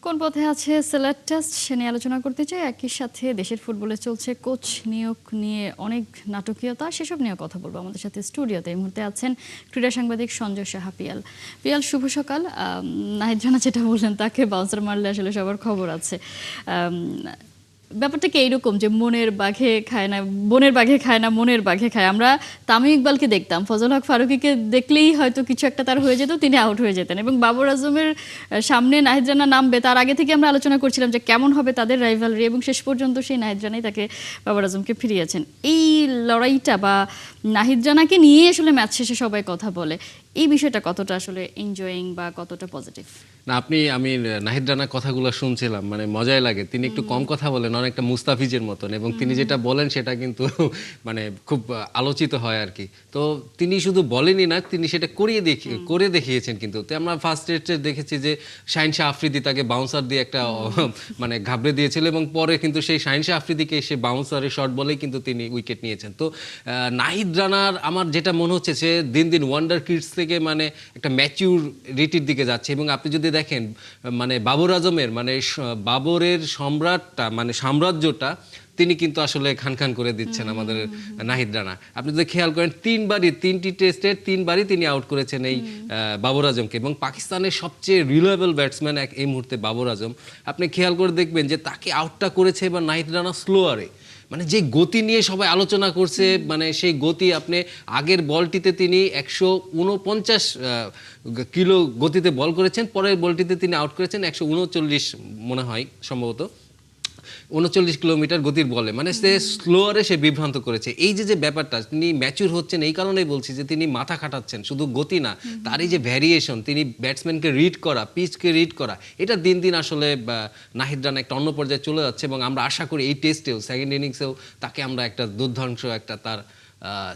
কোন পথে আছে সিলেট টেস্ট সে নিয়ে আলোচনা করতে চাই। একই সাথে দেশের ফুটবলে চলছে কোচ নিয়োগ নিয়ে অনেক নাটকীয়তা, সেসব নিয়ে কথা বলবো। আমাদের সাথে স্টুডিওতে এই মুহূর্তে আছেন ক্রীড়া সাংবাদিক সঞ্জয় সাহা পিয়াল। পিয়াল, শুভ সকাল। নাহিদ রানা যেটা বললেন তাকে বাউন্সার মারলে আসলে সবার খবর আছে। ব্যাপারটা কি এইরকম যে মনের বাঘে খায় না, বনের বাঘে খায় না, মনের বাঘে খায়? আমরা তামিম ইকবালকে দেখতাম, ফজল হক ফারুকীকে দেখলেই হয়তো কিছু একটা তার হয়ে যেত, তিনি আউট হয়ে যেতেন। এবং বাবর আজমের সামনে নাহিদ রানা নামবে, তার আগে থেকে আমরা আলোচনা করছিলাম যে কেমন হবে তাদের রাইভালরি, এবং শেষ পর্যন্ত সেই নাহিদ রানাই তাকে বাবর আজমকে ফিরিয়েছেন। এই লড়াইটা বা নাহিদ রানাকে নিয়ে আসলে ম্যাচ শেষে সবাই কথা বলে, এই বিষয়টা কতটা আসলে এনজয়িং বা কতটা পজিটিভ? না, আমি নাহিদ রানার কথাগুলো শুনছিলাম, মানে মজাই লাগে। তিনি একটু কম কথা বলেন, অনেকটা মুস্তাফিজের মতন, এবং তিনি যেটা বলেন সেটা কিন্তু মানে খুব আলোচিত হয় আর কি। তো তিনি শুধু বলেনই না, তিনি সেটা করে দেখিয়েছেন। কিন্তু তো আমরা ফার্স্ট টেস্টে দেখেছি যে শাহিন শাহ আফ্রিদি তাকে বাউন্সার দিয়ে একটা মানে ঘাবড়ে দিয়েছিল, এবং পরে কিন্তু সেই শাহিন শাহ আফ্রিদিকে এসে বাউন্সারের শট বলেই কিন্তু তিনি উইকেট নিয়েছেন। তো নাহিদ রানার আমার যেটা মনে হচ্ছে সে দিন দিন ওয়ান্ডার কিডস থেকে মানে একটা ম্যাচিউরিটির দিকে যাচ্ছে। এবং আপনি যদি দেখেন মানে বাবর আজমের মানে বাবরের সম্রাটটা মানে সাম্রাজ্যটা তিনি কিন্তু আসলে খান করে দিচ্ছেন আমাদের নাহিদ রানা। আপনি যদি খেয়াল করেন তিনটি টেস্টের তিনবারই তিনি আউট করেছেন এই বাবর আজমকে, এবং পাকিস্তানের সবচেয়ে রিলায়েবল ব্যাটসম্যান এই মুহূর্তে বাবর আজম। আপনি খেয়াল করে দেখবেন যে তাকে আউটটা করেছে এবার নাহিদ রানা স্লোয়ারে, মানে যে গতি নিয়ে সবাই আলোচনা করছে, মানে সেই গতি আপনি আগের বলটিতে তিনি 149 কিলো গতিতে বল করেছেন, পরের বলটিতে তিনি আউট করেছেন 139 মনে হয় সম্ভবত 39 কিলোমিটার গতির বলে, মানে সে স্লোয়ারে সে বিভ্রান্ত করেছে। এই যে ব্যাপারটা, তিনি ম্যাচুর হচ্ছেন, এই কারণেই বলছি যে তিনি মাথা খাটাচ্ছেন, শুধু গতি না, তার এই যে ভ্যারিয়েশন, তিনি ব্যাটসম্যানকে রিড করা, পিচকে রিড করা, এটা দিন দিন আসলে নাহিদ রানা একটা অন্য পর্যায়ে চলে যাচ্ছে। এবং আমরা আশা করি এই টেস্টেও সেকেন্ড ইনিংসেও তাকে আমরা একটা দুর্ধর্ষ একটা তার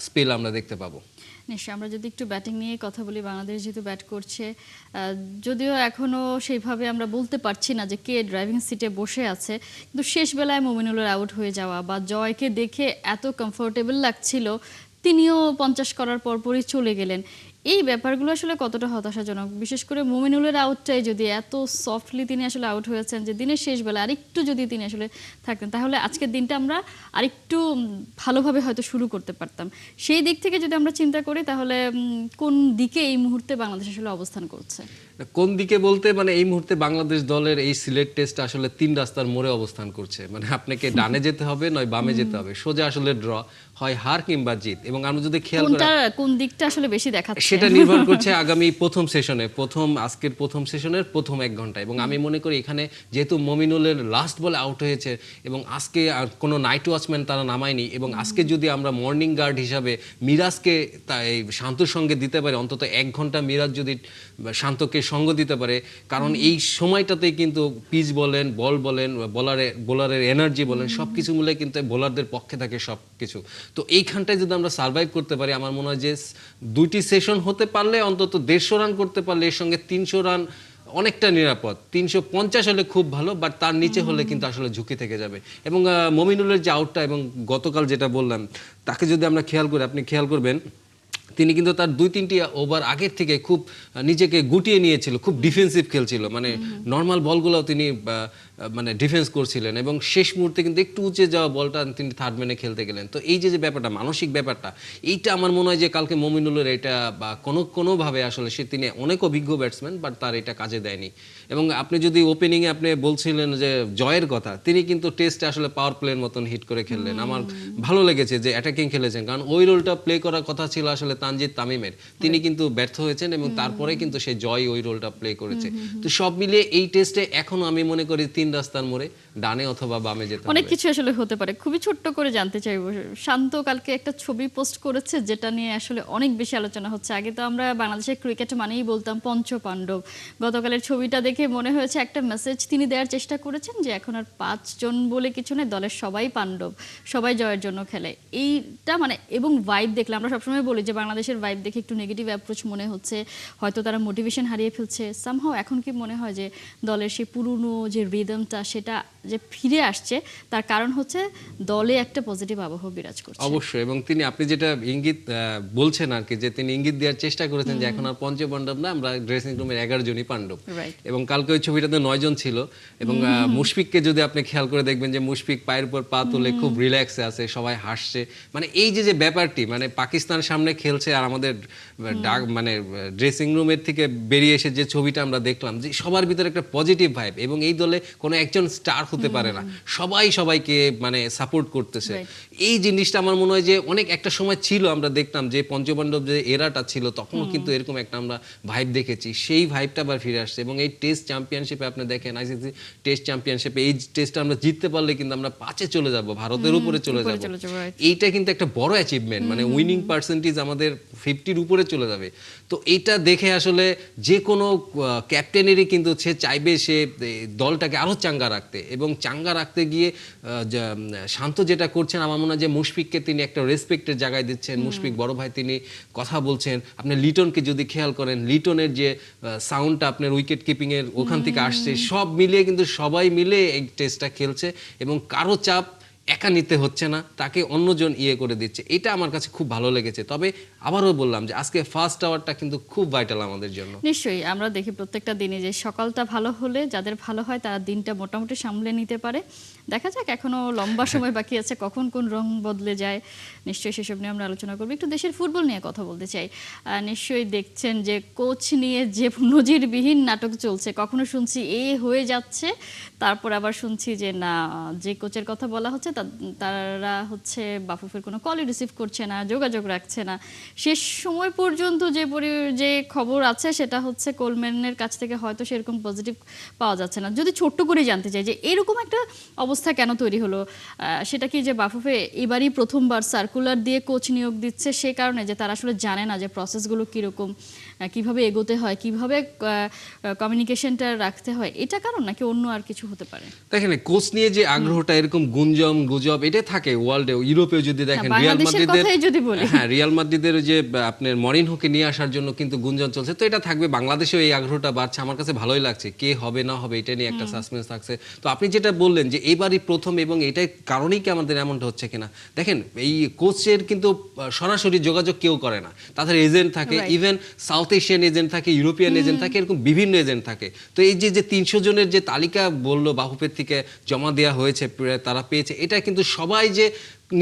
স্পেল আমরা দেখতে পাবো। নিশ্চয়ই। আমরা যদি একটু ব্যাটিং নিয়ে কথা বলি, বাংলাদেশ যেহেতু ব্যাট করছে, যদিও এখনও সেইভাবে আমরা বলতে পারছি না যে কে ড্রাইভিং সিটে বসে আছে, কিন্তু শেষ বেলায় মমিনুলের আউট হয়ে যাওয়া বা জয়কে দেখে এত কমফোর্টেবল লাগছিল, তিনিও 50 করার পরপরই চলে গেলেন, এই ব্যাপারগুলো আসলে কতটা হতাশাজনক? বিশেষ করে মুমিনুলের আউটটাই যদি এত সফটলি তিনি আসলে আউট হয়েছেন, যে দিনের শেষ বেলা আরেকটু যদি তিনি আসলে থাকতেন তাহলে আজকের দিনটা আমরা আরেকটু ভালোভাবে হয়তো শুরু করতে পারতাম। সেই দিক থেকে যদি আমরা চিন্তা করি তাহলে কোন দিকে এই মুহূর্তে বাংলাদেশ আসলে অবস্থান করছে? কোন দিকে বলতে মানে এই মুহূর্তে বাংলাদেশ দলের এই সিলেট টেস্ট আসলে 3 রাস্তার মোড়ে অবস্থান করছে। মানে আপনাকে ডানে যেতে হবে, নয় বামে যেতে হবে, সোজা আসলে ড্র হয়, হার কিংবা জিত। এবং আমরা যদি খেয়াল করি কোন দিকটা আসলে বেশি দেখাচ্ছে সেটা নির্ভর করছে আগামী আজকের প্রথম সেশনের প্রথম 1 ঘন্টা। এবং আমি মনে করি এখানে যেহেতু মমিনুলের লাস্ট বলে আউট হয়েছে, এবং আজকে আর কোনো নাইট ওয়াচম্যান তারা নামায়নি, এবং আজকে যদি আমরা মর্নিং গার্ড হিসাবে মিরাজকে এই শান্তর সঙ্গে দিতে পারি, অন্তত 1 ঘন্টা মিরাজ যদি শান্তকে সঙ্গ দিতে পারে, কারণ এই সময়টাতেই কিন্তু পিচ বলেন, বল বলেন, বোলারের এনার্জি বলেন, সব কিছু মিলে কিন্তু বোলারদের পক্ষে থাকে সব কিছু। তো এইখানটায় যদি আমরা সার্ভাইভ করতে পারি, আমার মনে হয় যে 2টি সেশন হতে পারলে অন্তত 150 রান করতে পারলে, এর সঙ্গে 300 রান অনেকটা নিরাপদ। 350 হলে খুব ভালো, বাট তার নিচে হলে কিন্তু আসলে ঝুঁকি থেকে যাবে। এবং মমিনুলের যে আউটটা, এবং গতকাল যেটা বললাম, তাকে যদি আমরা আপনি খেয়াল করবেন তিনি কিন্তু তার 2-3টি ওভার আগের থেকে খুব নিজেকে গুটিয়ে নিয়েছিল, খুব ডিফেন্সিভ খেলছিল, মানে নর্মাল বলগুলো তিনি মানে ডিফেন্স করছিলেন, এবং শেষ মুহূর্তে কিন্তু একটু উঁচে যাওয়া বলটা তিনি থার্ড ম্যানে খেলতে গেলেন। তো এই যে ব্যাপারটা, মানসিক ব্যাপারটা, এইটা আমার মনে হয় যে কালকে মমিনুলের এটা বা কোনোভাবে আসলে তিনি অনেক অভিজ্ঞ ব্যাটসম্যান, বাট তার এটা কাজে দেয়নি। এবং আপনি যদি ওপেনিংয়ে আপনি বলছিলেন যে জয়ের কথা, তিনি কিন্তু টেস্টে আসলে পাওয়ার প্লের মতন হিট করে খেললেন। আমার ভালো লেগেছে যে অ্যাটাকিং খেলেছেন, কারণ ওই রোলটা প্লে করার কথা ছিল আসলে তানজিদ তামিমের, তিনি কিন্তু ব্যর্থ হয়েছেন, এবং তারপরে কিন্তু সেই জয় ওই রোলটা প্লে করেছে। তো সব মিলিয়ে এই টেস্টে এখনো আমি মনে করি 3 রাস্তার মোড়ে, ডানে অথবা বামে যেতে হবে। অনেক কিছু আসলে হতে পারে। খুবই ছোট্ট করে জানতে চাইবো, শান্ত কালকে একটা ছবি পোস্ট করেছে যেটা নিয়ে আসলে অনেক বেশি আলোচনা হচ্ছে। আগে তো আমরা বাংলাদেশের ক্রিকেট মানেই বলতাম পঞ্চপাণ্ডব, গতকালের ছবিটা দেখে মনে হয়েছে একটা মেসেজ তিনি দেওয়ার চেষ্টা করেছেন যে এখন আর 5 জন বলে কিছু নেই, দলের সবাই পাণ্ডব, সবাই জয়ের জন্য খেলে। এইটা মানে, এবং ভাইব দেখলে আমরা সবসময় বলি যে বাংলাদেশের ভাইব দেখে একটু নেগেটিভ অ্যাপ্রোচ মনে হচ্ছে, হয়তো তারা মোটিভেশন হারিয়ে ফেলছে সামহাও। এখন কি মনে হয় যে দলের সেই পুরনো যে রিদমটা সেটা যে ফিরে আসছে, তার কারণ হচ্ছে দলে একটা পজিটিভ আবহাওয়া বিরাজ করছে? অবশ্যই। এবং আপনি যেটা ইঙ্গিত বলছেন আর কি, যে তিনি ইঙ্গিত দেওয়ার চেষ্টা করেছেন যে এখন আর পঞ্চপাণ্ডব না, আমরা ড্রেসিং রুমের 11 জনই পাণ্ডব। এবং কালকে ওই ছবিটাতে 9 জন ছিল এবং মুশফিককে যদি আপনি খেয়াল করে দেখবেন যে মুশফিক পায়ের উপর পা তুলে খুব রিল্যাক্সে আছে, সবাই হাসছে। মানে এই যে যে ব্যাপারটি, মানে পাকিস্তান সামনে খেলছে আর আমাদের মানে ড্রেসিং রুমের থেকে বেরিয়ে এসে যে ছবিটা আমরা দেখলাম, যে সবার ভিতরে একটা পজিটিভ ভাইব, এবং এই দলে কোনো একজন স্টার হতে পারে না, সবাই সবাইকে মানে সাপোর্ট করতেছে। এই জিনিসটা আমার মনে হয় যে অনেক একটা সময় ছিল, আমরা দেখতাম যে পঞ্চপাণ্ডব যে এরাটা ছিল তখনও কিন্তু এরকম একটা আমরা ভাইব দেখেছি, সেই ভাইবটা আবার ফিরে আসছে। এবং এই টেস্ট চ্যাম্পিয়নশিপে আপনি দেখেন, আইসিসি টেস্ট চ্যাম্পিয়নশিপে এই টেস্টটা আমরা জিততে পারলে কিন্তু আমরা 5-এ চলে যাব, ভারতের উপরে চলে যাব। এইটা কিন্তু একটা বড় অ্যাচিভমেন্ট, মানে উইনিং পার্সেন্টেজ আমাদের 50-র উপরে চলে যাবে। তো এটা দেখে আসলে যে কোনো ক্যাপ্টেনেরই কিন্তু সে চাইবে সে দলটাকে আরো চাঙ্গা রাখতে, এবং চাঙ্গা রাখতে গিয়ে শান্ত যেটা করছেন, আমার মনে হয় যে মুশফিককে তিনি একটা রেসপেক্টের জায়গায় দিচ্ছেন। মুশফিক বড় ভাই, তিনি কথা বলছেন। আপনি লিটনকে যদি খেয়াল করেন, লিটনের যে সাউন্ডটা আপনার উইকেট কিপিং এর ওখান থেকে আসছে, সব মিলিয়ে কিন্তু সবাই মিলে এই টেস্টটা খেলছে এবং কারো চাপ একা নিতে হচ্ছে না, তাকে অন্যজন করে দিচ্ছে। এটা আমার কাছে খুব ভালো লেগেছে। তবে আবারও বললাম যে আজকে ফার্স্ট আওয়ারটা কিন্তু খুব ভাইটাল আমাদের জন্য। নিশ্চয়ই আমরা দেখি প্রত্যেকটা দিনে যে সকালটা ভালো হলে যাদের ভালো হয় তারা দিনটা মোটামুটি সামলে নিতে পারে। দেখা যাক, এখনো লম্বা সময় বাকি আছে, কখন কোন রং বদলে যায় নিশ্চয়ই সেসব নিয়ে আমরা আলোচনা করবো। একটু দেশের ফুটবল নিয়ে কথা বলতে চাই। নিশ্চয়ই দেখছেন যে কোচ নিয়ে যে নজিরবিহীন নাটক চলছে, কখনো শুনছি হয়ে যাচ্ছে, তারপর আবার শুনছি যে না, যে কোচের কথা বলা হচ্ছে তারা হচ্ছে বাফুফের কোনো কলই রিসিভ করছে না, যোগাযোগ রাখছে না। শেষ সময় পর্যন্ত যে খবর আছে সেটা হচ্ছে কোলম্যানের কাছ থেকে হয়তো সেরকম পজিটিভ পাওয়া যাচ্ছে না। যদি ছোট্ট করে জানতে চাই যে এরকম একটা অবস্থা কেন তৈরি হলো, সেটা কি যে বাফুফে এবারই প্রথমবার সার্কুলার দিয়ে কোচ নিয়োগ দিচ্ছে সে কারণে যে তারা আসলে জানে না যে প্রসেসগুলো কীরকম, কিভাবে এগোতে হয়, কিভাবে কমিউনিকেশনটা রাখতে হয়, এটা কারণ নাকি অন্য আর কিছু হতে পারে? দেখেন, কোচ নিয়ে যে আগ্রহটা, এরকম গুজব এটা থাকে ওয়ার্ল্ডে, ইউরোপেও যদি দেখেন, রিয়াল মাদ্রিদের যে আপনার মরিনহোকে নিয়ে আসার জন্য কিন্তু গুঞ্জন চলছে, তো এটা থাকবে। বাংলাদেশেও এই আগ্রহটা বাড়ছে, আমার কাছে ভালোই লাগছে। কে হবে না হবে এটা নিয়ে একটা সাসপেন্স থাকছে। তো আপনি যেটা বললেন যে এবারই প্রথম, এবং এটাই কারণেই কি আমাদের এমনটা হচ্ছে কিনা, দেখেন এই কোচের কিন্তু সরাসরি যোগাযোগ কেউ করে না, তাদের এজেন্ট থাকে, ইভেন সাউথ এশিয়ান এজেন্ট থাকে, ইউরোপিয়ান এজেন্ট থাকে, এরকম বিভিন্ন এজেন্ট থাকে। তো এই যে 300 জনের যে তালিকা বললো বাফুফের থেকে জমা দেওয়া হয়েছে, তারা পেয়েছে, এটা কিন্তু সবাই যে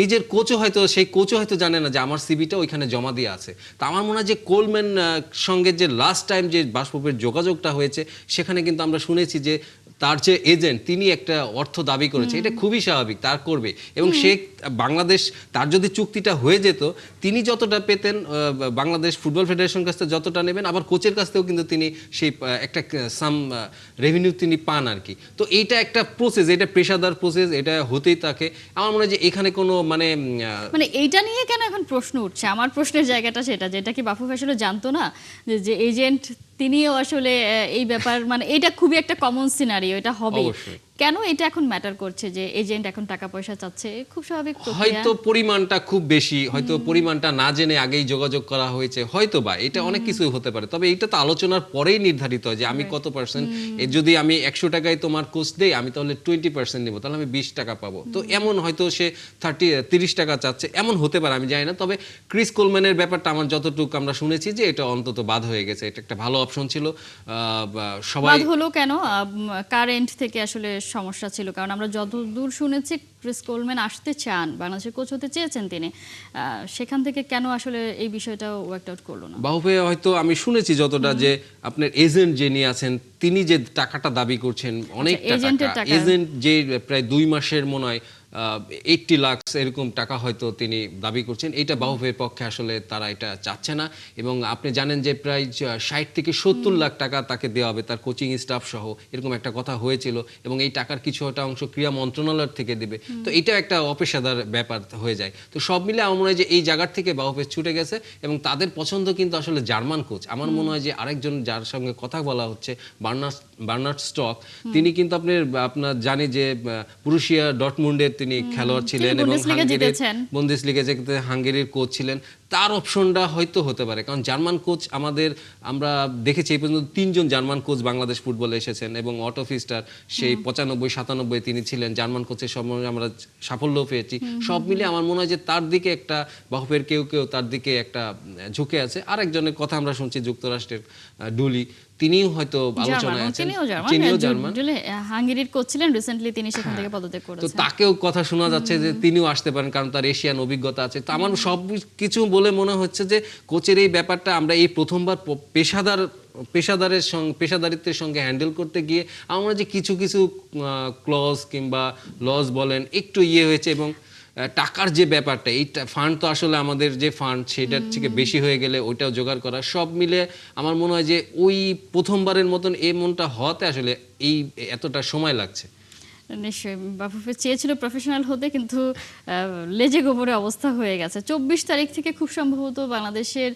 নিজের কোচও হয়তো, সেই কোচও হয়তো জানে না যে আমার সিভিটা ওইখানে জমা দিয়ে আছে। তা আমার মনে হয় যে কোলম্যান সঙ্গে যে লাস্ট টাইম যে বাফুফের যোগাযোগটা হয়েছে, সেখানে কিন্তু আমরা শুনেছি যে তার যে এজেন্ট তিনি একটা অর্থ দাবি করেছে, এটা খুবই স্বাভাবিক, তার করবে। এবং সে বাংলাদেশ, তার যদি চুক্তিটা হয়ে যেত, তিনি যতটা পেতেন বাংলাদেশ ফুটবল ফেডারেশন কাছ থেকে যতটা নেবেন, আবার কোচের কাছ থেকেও কিন্তু তিনি সেই একটা সাম রেভিনিউ তিনি পান আর কি। তো এইটা একটা প্রসেস, এটা পেশাদার প্রসেস, এটা হতেই থাকে। আমার মনে হয় যে এখানে কোনো মানে এইটা নিয়ে কেন এখন প্রশ্ন উঠছে, আমার প্রশ্নের জায়গাটা সেটা, যেটা কি বাফুফে আসলে জানতো না যে এজেন্ট তিনিও আসলে এই ব্যাপার, মানে এটা খুবই একটা কমন সিনারিও, এটা হবে। কেন এটা এখন ম্যাটার করছে যে এজেন্ট এখন টাকা পয়সা চাচ্ছে? খুব স্বাভাবিক প্রক্রিয়া। হয়তো পরিমাণটা খুব বেশি, হয়তো পরিমাণটা না জেনে আগেই যোগাযোগ করা হয়েছে, হয়তো বা এটা অনেক কিছু হতে পারে। তবে এটা তো আলোচনার পরেই নির্ধারিত হয় যে আমি কত পার্সেন্ট, যদি আমি 100 টাকায় তোমার কোচ দেই, আমি তাহলে 20% নেব, তাহলে আমি 20 টাকা পাবো। তো এমন হয়তো সে 30 টাকা চাচ্ছে, এমন হতে পারে, আমি জানি না। তবে ক্রিস কোলম্যানের ব্যাপারটা আমার যতটুকু আমরা শুনেছি যে এটা অন্তত বাদ হয়ে গেছে, এটা একটা ভালো অপশন ছিল। সবাই বাদ হলো কেন, কারেন্ট থেকে আসলে সমস্যা ছিল, কারণ আমরা যতদূর শুনেছি ক্রিস কোলম্যান আসতে চান, বাংলাদেশের কোচ হতে চেয়েছেন তিনি, সেখান থেকে কেন আসলে এই বিষয়টাও ওয়ার্ক আউট করলো না? বাহুবে হয়তো আমি শুনেছি যতটা, যে আপনার এজেন্ট যিনি আছেন তিনি যে টাকাটা দাবি করছেন, অনেকটা টাকা, এজেন্ট যে প্রায় 2 মাসের মনে হয় 80 লাখ এরকম টাকা হয়তো তিনি দাবি করছেন। এটা বাহুবের পক্ষে আসলে তারা এটা চাচ্ছে না। এবং আপনি জানেন যে প্রায় 60 থেকে 70 লাখ টাকা তাকে দেওয়া হবে, তার কোচিং স্টাফ সহ, এরকম একটা কথা হয়েছিল। এবং এই টাকার কিছুটা অংশ ক্রীড়া মন্ত্রণালয় থেকে দেবে। তো এটা একটা অপেশাদার ব্যাপার হয়ে যায়। তো সব মিলে আমার মনে হয় যে এই জায়গার থেকে বাহুবে ছুটে গেছে, এবং তাদের পছন্দ কিন্তু আসলে জার্মান কোচ। আমার মনে হয় যে আরেকজন যার সঙ্গে কথা বলা হচ্ছে, বার্নার্ড স্টক, তিনি কিন্তু আপনার জানি যে বুরুশিয়া ডর্টমুন্ডের তিনি খেলোয়াড় ছিলেন, এবং বুন্দেসলিগায় হাঙ্গেরির কোচ ছিলেন। তার অপশনটা হয়তো হতে পারে, কারণ জার্মান কোচ আমরা দেখেছি এই পর্যন্ত 3জন জার্মান কোচ বাংলাদেশ ফুটবলে এসেছেন এবং অটো ফিস্টার সেই 95-97 তিনি ছিলেন, জার্মান কোচের সময় আমরা সাফল্য পেয়েছি। সব মিলে আমার মনে হয় যে তার দিকে একটা বাফুফের কেউ তার দিকে একটা ঝুঁকে আছে। আরেকজনের কথা আমরা শুনছি যুক্তরাষ্ট্রের ডুলি, তিনিও হয়তো আলোচনায় আছেন, তিনিও জার্মান, হাঙ্গেরির কোচ ছিলেন, রিসেন্টলি তিনি সেখান থেকে পদত্যাগ তো করেছেন। তাকেও কথা শোনা যাচ্ছে যে তিনিও আসতে পারেন, কারণ তার এশিয়ান অভিজ্ঞতা আছে। তো আমার সব কিছু বলে মনে হচ্ছে যে কোচের এই ব্যাপারটা আমরা এই প্রথমবার পেশাদারিত্বের সঙ্গে হ্যান্ডেল করতে গিয়ে আমরা যে কিছু ক্লজ কিংবা লস বলেন একটু হয়েছে, এবং টাকার যে ব্যাপারটা, এই ফান্ড তো আসলে আমাদের যে ফান্ড সেটার থেকে বেশি হয়ে গেলে ওইটাও জোগাড় করা, সব মিলে আমার মনে হয় যে ওই প্রথমবারের মতন এমনটা হতে আসলে এতটা সময় লাগছে। নিশ্চয়ই বাফুফে চেয়েছিল প্রফেশনাল হতে, কিন্তু লেজে গোবরে অবস্থা হয়ে গেছে। 24 তারিখ থেকে খুব সম্ভবত বাংলাদেশের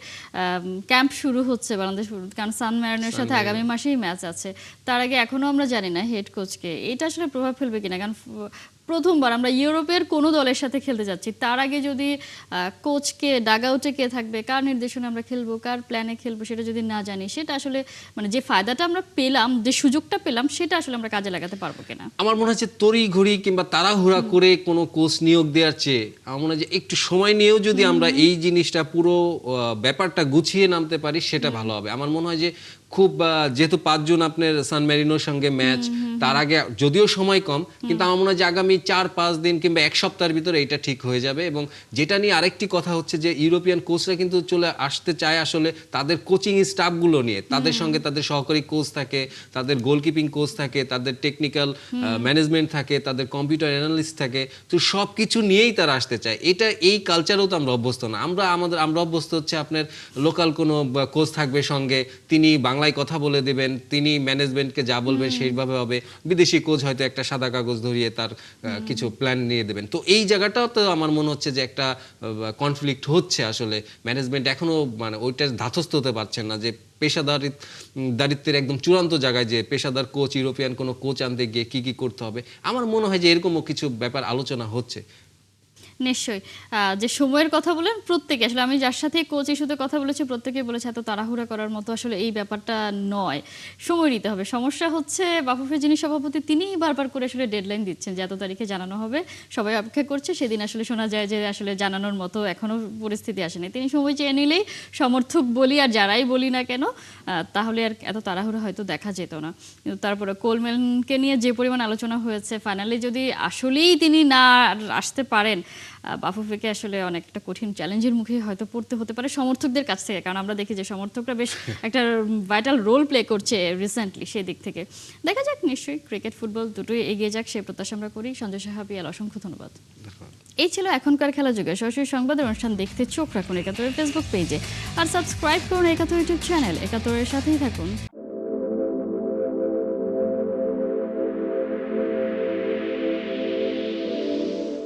ক্যাম্প শুরু হচ্ছে, কারণ সান ম্যারিনোর সাথে আগামী মাসেই ম্যাচ আছে। তার আগে এখনো আমরা জানি না হেড কোচকে, এটা আসলে প্রভাব ফেলবে কিনা, কারণ প্রথমবার আমরা ইউরোপের কোনো দলের সাথে খেলতে যাচ্ছি, তার আগে যদি কোচকে ডাগ আউটে কে থাকবে, কার নির্দেশনে আমরা খেলবো, কার প্ল্যানে খেলবো, সেটা যদি না জানি, সেটা আসলে মানে যে ফায়দাটা আমরা পেলাম, যে সুযোগটা পেলাম, সেটা আসলে আমরা কাজে লাগাতে পারবো কিনা। আমার মনে হচ্ছে তড়িঘড়ি কিংবা তাড়াহুড়া করে কোনো কোচ নিয়োগ দেওয়ার চেয়ে আমার মনে হয় যে একটু সময় নিয়েও যদি আমরা এই জিনিসটা পুরো ব্যাপারটা গুছিয়ে নামতে পারি সেটা ভালো হবে। আমার মনে হয় যে খুব যেহেতু 5 জুন আপনার সান ম্যারিনোর সঙ্গে ম্যাচ, তার আগে যদিও সময় কম, কিন্তু আমার মনে হয় যে আগামী 4-5 দিন কিংবা এক সপ্তাহের ভিতরে এটা ঠিক হয়ে যাবে। এবং যেটা নিয়ে আরেকটি কথা হচ্ছে যে ইউরোপিয়ান কোচরা কিন্তু চলে আসতে চায় আসলে তাদের কোচিং স্টাফগুলো নিয়ে, তাদের সঙ্গে তাদের সহকারী কোচ থাকে, তাদের গোলকিপিং কোচ থাকে, তাদের টেকনিক্যাল ম্যানেজমেন্ট থাকে, তাদের কম্পিউটার অ্যানালিস্ট থাকে, তো সব কিছু নিয়েই তারা আসতে চায়। এই কালচারেও তো আমরা অভ্যস্ত না। আমরা অভ্যস্ত হচ্ছে আপনার লোকাল কোনো কোচ থাকবে সঙ্গে, তিনি বাংলায় কথা বলে দেবেন, তিনি ম্যানেজমেন্টকে যা বলবেন সেইভাবে হবে। বিদেশি কোচ হয়তো একটা সাদা কাগজ ধরিয়ে তার কিছু প্ল্যান নিয়ে দেবেন। তো এই জায়গাটাও তো আমার মনে হচ্ছে যে একটা কনফ্লিক্ট হচ্ছে, আসলে ম্যানেজমেন্ট এখনো মানে ওইটা ধাতস্থ হতে পারছেন না যে পেশাদারিত্বের একদম চূড়ান্ত জায়গায় যে পেশাদার কোচ, ইউরোপিয়ান কোনো কোচ আনতে গিয়ে কি করতে হবে। আমার মনে হয় যে এরকমও কিছু ব্যাপার আলোচনা হচ্ছে। নিশ্চয়ই যে সময়ের কথা বলেন, প্রত্যেকে আসলে আমি যার সাথে কোচ ইস্যুতে কথা বলেছি প্রত্যেকেই বলেছে এত তাড়াহুড়া করার মতো আসলে এই ব্যাপারটা নয়, সময় নিতে হবে। সমস্যা হচ্ছে বাফুফে যিনি সভাপতি, তিনি বারবার করে আসলে ডেডলাইন দিচ্ছেন যে এত তারিখে জানানো হবে, সবাই অপেক্ষা করছে। সেদিন আসলে শোনা যায় যে আসলে জানানোর মতো এখনো পরিস্থিতি আসেনি। তিনি সময় চেয়ে নিলেই সমর্থক বলি আর যারাই বলি না কেন, তাহলে আর এত তাড়াহুড়া হয়তো দেখা যেত না। কিন্তু তারপরে কোলম্যানকে নিয়ে যে পরিমাণ আলোচনা হয়েছে, ফাইনালি যদি আসলেই তিনি না আসতে পারেন, বাফুফেকে আসলে অনেকটা কঠিন চ্যালেঞ্জের মুখে হয়তো পড়তে হতে পারে সমর্থকদের কাছ থেকে, কারণ আমরা দেখি যে সমর্থকরা বেশ একটা ভাইটাল রোল প্লে করছে রিসেন্টলি। সেই দিক থেকে দেখা যাক, নিশ্চয়ই ক্রিকেট ফুটবল দুটোই এগিয়ে যাক, সে প্রত্যাশা আমরা করি। সঞ্জয় সাহা, পিয়াল, অসংখ্য ধন্যবাদ। এই ছিল এখনকার খেলা যুগে সরাসরি সংবাদের অনুষ্ঠান দেখতে চোখ রাখুন একাত্তরের ফেসবুক পেজে, আর সাবস্ক্রাইব করুন একাত্তর ইউটিউব চ্যানেল। একাত্তরের সাথেই থাকুন।